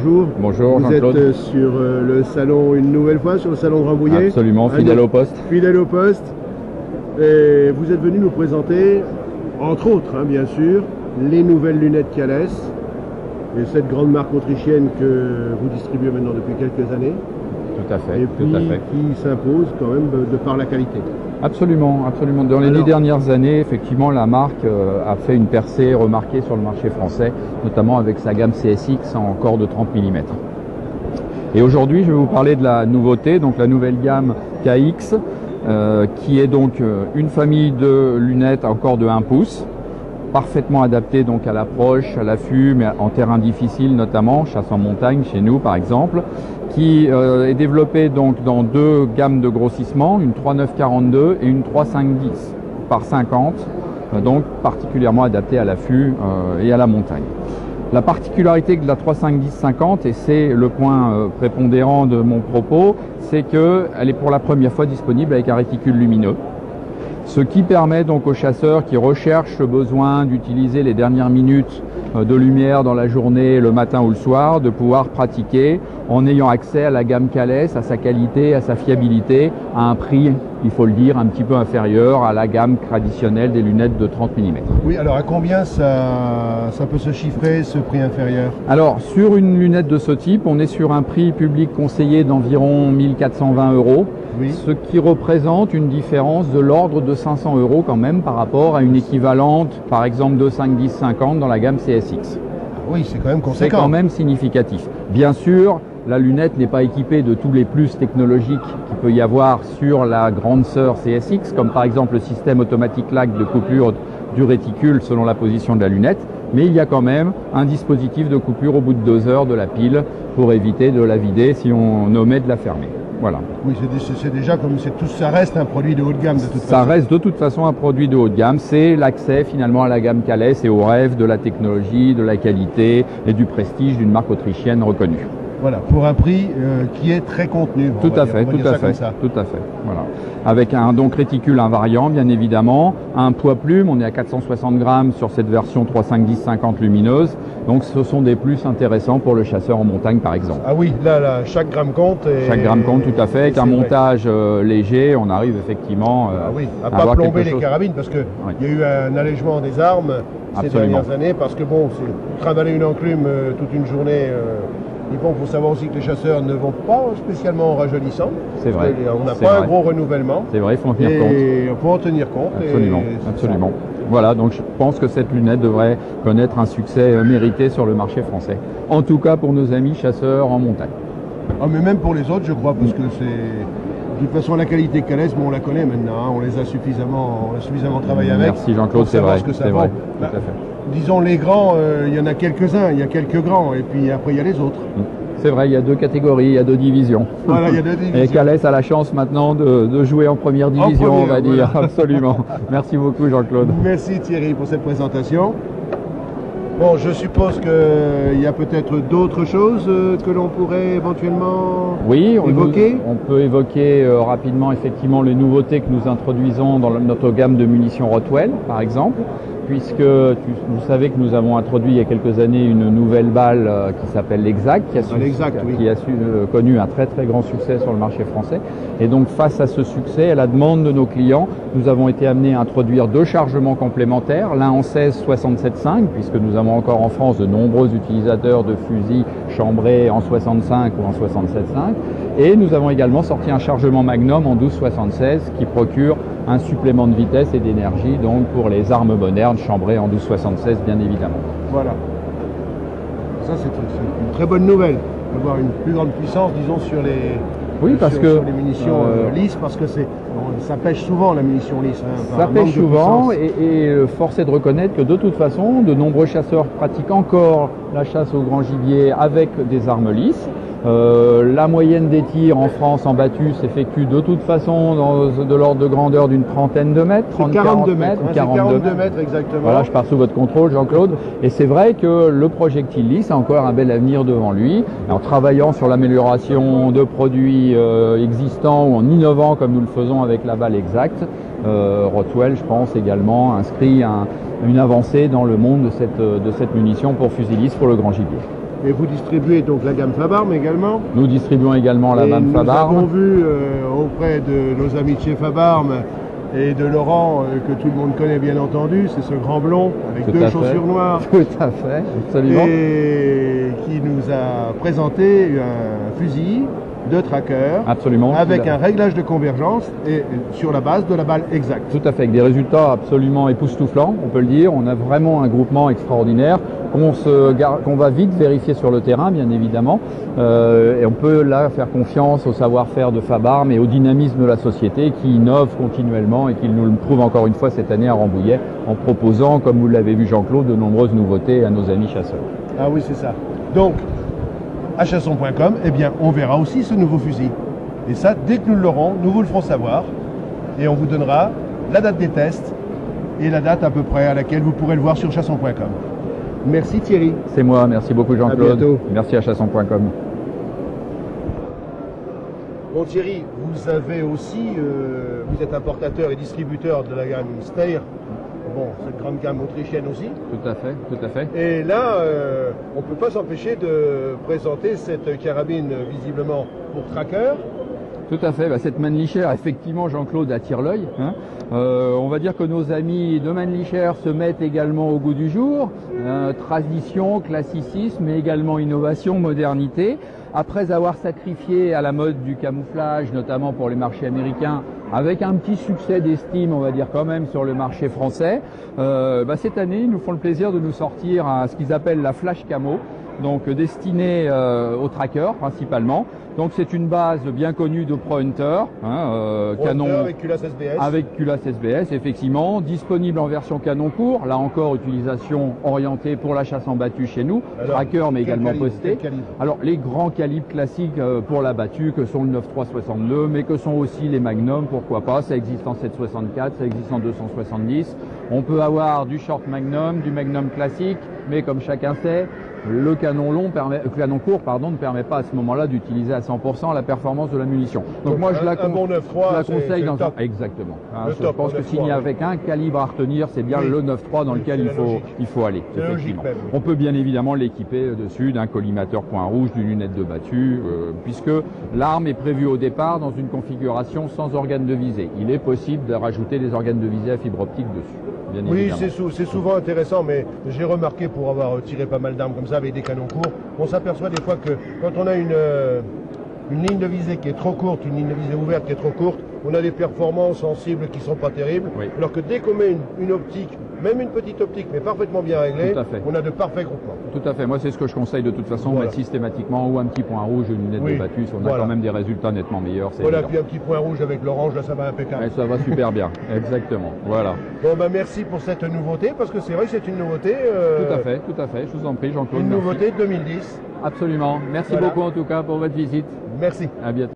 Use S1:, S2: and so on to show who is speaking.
S1: Bonjour.
S2: Bonjour
S1: Vous
S2: Jean-Claude.
S1: êtes sur le salon une nouvelle fois, sur le salon de Rambouillet.
S2: Absolument, fidèle au poste.
S1: Fidèle au poste. Et vous êtes venu nous présenter, entre autres, bien sûr, les nouvelles lunettes Thales. Et cette grande marque autrichienne que vous distribuez maintenant depuis quelques années.
S2: Tout à fait.
S1: Et puis qui s'impose quand même de par la qualité.
S2: Absolument, absolument. Dans les 10 dernières années, effectivement, la marque a fait une percée remarquée sur le marché français, notamment avec sa gamme CSX en corps de 30 mm. Et aujourd'hui, je vais vous parler de la nouveauté, donc la nouvelle gamme KX, qui est donc une famille de lunettes en corps de 1 pouce, parfaitement adaptée donc à l'approche, à l'affût, mais en terrain difficile notamment, chasse en montagne chez nous par exemple, qui est développée donc dans 2 gammes de grossissement, une 3942 et une 3510 par 50, donc particulièrement adaptée à l'affût et à la montagne. La particularité de la 3510-50, et c'est le point prépondérant de mon propos, c'est qu'elle est pour la première fois disponible avec un réticule lumineux. Ce qui permet donc aux chasseurs qui recherchent le besoin d'utiliser les dernières minutes de lumière dans la journée, le matin ou le soir, de pouvoir pratiquer en ayant accès à la gamme Thales, à sa qualité, à sa fiabilité, à un prix, il faut le dire, un petit peu inférieur à la gamme traditionnelle des lunettes de 30 mm.
S1: Oui, alors à combien ça peut se chiffrer, ce prix inférieur?
S2: Alors, sur une lunette de ce type, on est sur un prix public conseillé d'environ 1420 €.
S1: Oui.
S2: Ce qui représente une différence de l'ordre de 500 € quand même par rapport à une équivalente, par exemple de 5-10-50 dans la gamme CSX.
S1: Oui, c'est quand même conséquent.
S2: C'est quand même significatif. Bien sûr, la lunette n'est pas équipée de tous les plus technologiques qu'il peut y avoir sur la grande sœur CSX, comme par exemple le système automatique lag de coupure du réticule selon la position de la lunette, mais il y a quand même un dispositif de coupure au bout de 2 heures de la pile pour éviter de la vider si on omet de la fermer. Voilà.
S1: Oui, c'est déjà comme ça reste un produit de haut de gamme de toute façon.
S2: Ça reste de toute façon un produit de haut de gamme. C'est l'accès finalement à la gamme Thales et au rêve de la technologie, de la qualité et du prestige d'une marque autrichienne reconnue.
S1: Voilà, pour un prix qui est très contenu.
S2: Tout à fait. Voilà. Avec un donc réticule invariant, bien évidemment, un poids plume, on est à 460 grammes sur cette version 3.5-10-50 lumineuse. Donc ce sont des plus intéressants pour le chasseur en montagne par exemple.
S1: Ah oui, là chaque gramme compte.
S2: Chaque gramme compte, tout à fait. Avec un montage léger, on arrive effectivement
S1: à pas plomber les carabines, parce qu'il y a eu un allègement des armes ces dernières années, parce que bon, c'est travailler une enclume toute une journée. Il faut savoir aussi que les chasseurs ne vont pas spécialement en rajeunissant.
S2: C'est vrai.
S1: On n'a pas un gros renouvellement.
S2: C'est vrai, il faut en tenir compte.
S1: Et on peut en tenir compte.
S2: Absolument. Voilà, donc je pense que cette lunette devrait connaître un succès mérité sur le marché français. En tout cas pour nos amis chasseurs en montagne.
S1: Ah, mais même pour les autres, je crois, parce que c'est... De toute façon, la qualité Thales, on la connaît maintenant. On les a suffisamment travaillé avec.
S2: Merci Jean-Claude, c'est vrai.
S1: C'est vrai, tout à fait. Disons les grands, il y en a quelques-uns, il y a quelques grands, et puis après il y a les autres.
S2: C'est vrai, il y a 2 catégories, il y a 2 divisions.
S1: Voilà, il y a 2 divisions.
S2: Et Thales a la chance maintenant de jouer en première division, on va dire. Absolument. Merci beaucoup Jean-Claude.
S1: Merci Thierry pour cette présentation. Bon, je suppose qu'il y a peut-être d'autres choses que l'on pourrait éventuellement évoquer.
S2: On peut évoquer rapidement effectivement les nouveautés que nous introduisons dans notre gamme de munitions Rotwell, par exemple, puisque vous savez que nous avons introduit il y a quelques années une nouvelle balle qui s'appelle l'Exact, qui a connu un très très grand succès sur le marché français. Et donc face à ce succès, à la demande de nos clients, nous avons été amenés à introduire 2 chargements complémentaires, l'un en 16-67-5, puisque nous avons encore en France de nombreux utilisateurs de fusils chambrés en 65 ou en 67-5. Et nous avons également sorti un chargement Magnum en 12-76 qui procure un supplément de vitesse et d'énergie donc pour les armes modernes chambrées en 12-76 bien évidemment.
S1: Voilà. Ça c'est une très bonne nouvelle, d'avoir une plus grande puissance disons sur les, sur les munitions lisses, parce que ça pêche souvent la munition lisse.
S2: Ça pêche souvent et force est de reconnaître que de toute façon de nombreux chasseurs pratiquent encore la chasse au grand gibier avec des armes lisses. La moyenne des tirs en France en battu s'effectue de toute façon de l'ordre de grandeur d'une trentaine de mètres,
S1: 42 mètres, 42 mètres exactement.
S2: Voilà, je pars sous votre contrôle Jean-Claude. Et c'est vrai que le projectile lisse a encore un bel avenir devant lui. En travaillant sur l'amélioration de produits existants ou en innovant comme nous le faisons avec la balle Exact, Rotwell, je pense également, inscrit une avancée dans le monde de cette munition pour fusil lisse pour le grand gibier.
S1: Et vous distribuez donc la gamme Fabarm également.
S2: Nous distribuons également la gamme Fabarm.
S1: Nous avons vu auprès de nos amis de chez Fabarm et de Laurent, que tout le monde connaît bien entendu, c'est ce grand blond avec deux chaussures noires.
S2: Tout à fait, absolument.
S1: Et qui nous a présenté un fusil de tracker,
S2: absolument,
S1: avec un réglage de convergence et sur la base de la balle exacte.
S2: Tout à fait, avec des résultats absolument époustouflants, on peut le dire. On a vraiment un groupement extraordinaire qu'on va vite vérifier sur le terrain, bien évidemment. Et on peut là faire confiance au savoir-faire de Fabarm et au dynamisme de la société qui innove continuellement et qui nous le prouve encore une fois cette année à Rambouillet en proposant, comme vous l'avez vu Jean-Claude, de nombreuses nouveautés à nos amis chasseurs.
S1: Ah oui, c'est ça. Donc, à chasson.com, eh bien, on verra aussi ce nouveau fusil. Et ça, dès que nous l'aurons, nous vous le ferons savoir. Et on vous donnera la date des tests et la date à peu près à laquelle vous pourrez le voir sur chasson.com. Merci Thierry.
S2: C'est moi, merci beaucoup Jean-Claude.
S1: À bientôt.
S2: Merci à chasson.com.
S1: Bon Thierry, vous avez aussi, vous êtes importateur et distributeur de la gamme Steyr. Bon, cette grande gamme autrichienne aussi.
S2: Tout à fait, tout à fait.
S1: Et là, on ne peut pas s'empêcher de présenter cette carabine visiblement pour tracker.
S2: Tout à fait, cette Mannlicher, effectivement, Jean-Claude, attire l'œil. Hein. On va dire que nos amis de Mannlicher se mettent également au goût du jour. Tradition, classicisme, mais également innovation, modernité. Après avoir sacrifié à la mode du camouflage, notamment pour les marchés américains, avec un petit succès d'estime, on va dire quand même, sur le marché français, cette année, ils nous font le plaisir de nous sortir à ce qu'ils appellent la Flash Camo, donc destinée aux trackers principalement. Donc c'est une base bien connue de Pro Hunter, canon
S1: avec culasse SBS.
S2: Avec culasse SBS, effectivement, disponible en version canon court, là encore utilisation orientée pour la chasse en battue chez nous,
S1: alors,
S2: tracker mais également posté.
S1: calibre?
S2: Alors les grands calibres classiques pour la battue que sont le 9.362, mais que sont aussi les Magnum, pourquoi pas, ça existe en 7.64, ça existe en 270. On peut avoir du short Magnum, du Magnum classique, mais comme chacun sait, le canon court ne permet pas à ce moment-là d'utiliser à 100% la performance de la munition. Donc moi je la conseille dans un... Exactement. Je pense que s'il n'y avait qu'un calibre à retenir, c'est bien le 9.3 dans lequel il faut aller. Effectivement. On peut bien évidemment l'équiper dessus d'un collimateur point rouge, d'une lunette de battue, puisque l'arme est prévue au départ dans une configuration sans organes de visée. Il est possible de rajouter des organes de visée à fibre optique dessus.
S1: Oui, c'est souvent intéressant, mais j'ai remarqué pour avoir tiré pas mal d'armes comme ça avec des canons courts, on s'aperçoit des fois que quand on a une ligne de visée qui est trop courte, une ligne de visée ouverte qui est trop courte, on a des performances en cible qui sont pas terribles, alors que dès qu'on met une optique, même une petite optique, mais parfaitement bien réglée, on a de parfaits groupements.
S2: Tout à fait, moi c'est ce que je conseille de toute façon, mettre systématiquement ou un petit point rouge, une lunette de battue, on a quand même des résultats nettement meilleurs.
S1: Voilà, puis un petit point rouge avec l'orange, là ça va impeccable.
S2: Et ça va super bien, exactement, voilà.
S1: Bon merci pour cette nouveauté, parce que c'est vrai que c'est une nouveauté.
S2: Tout à fait, je vous en prie Jean-Claude.
S1: Une nouveauté de 2010.
S2: Absolument, merci beaucoup en tout cas pour votre visite.
S1: Merci.
S2: À bientôt.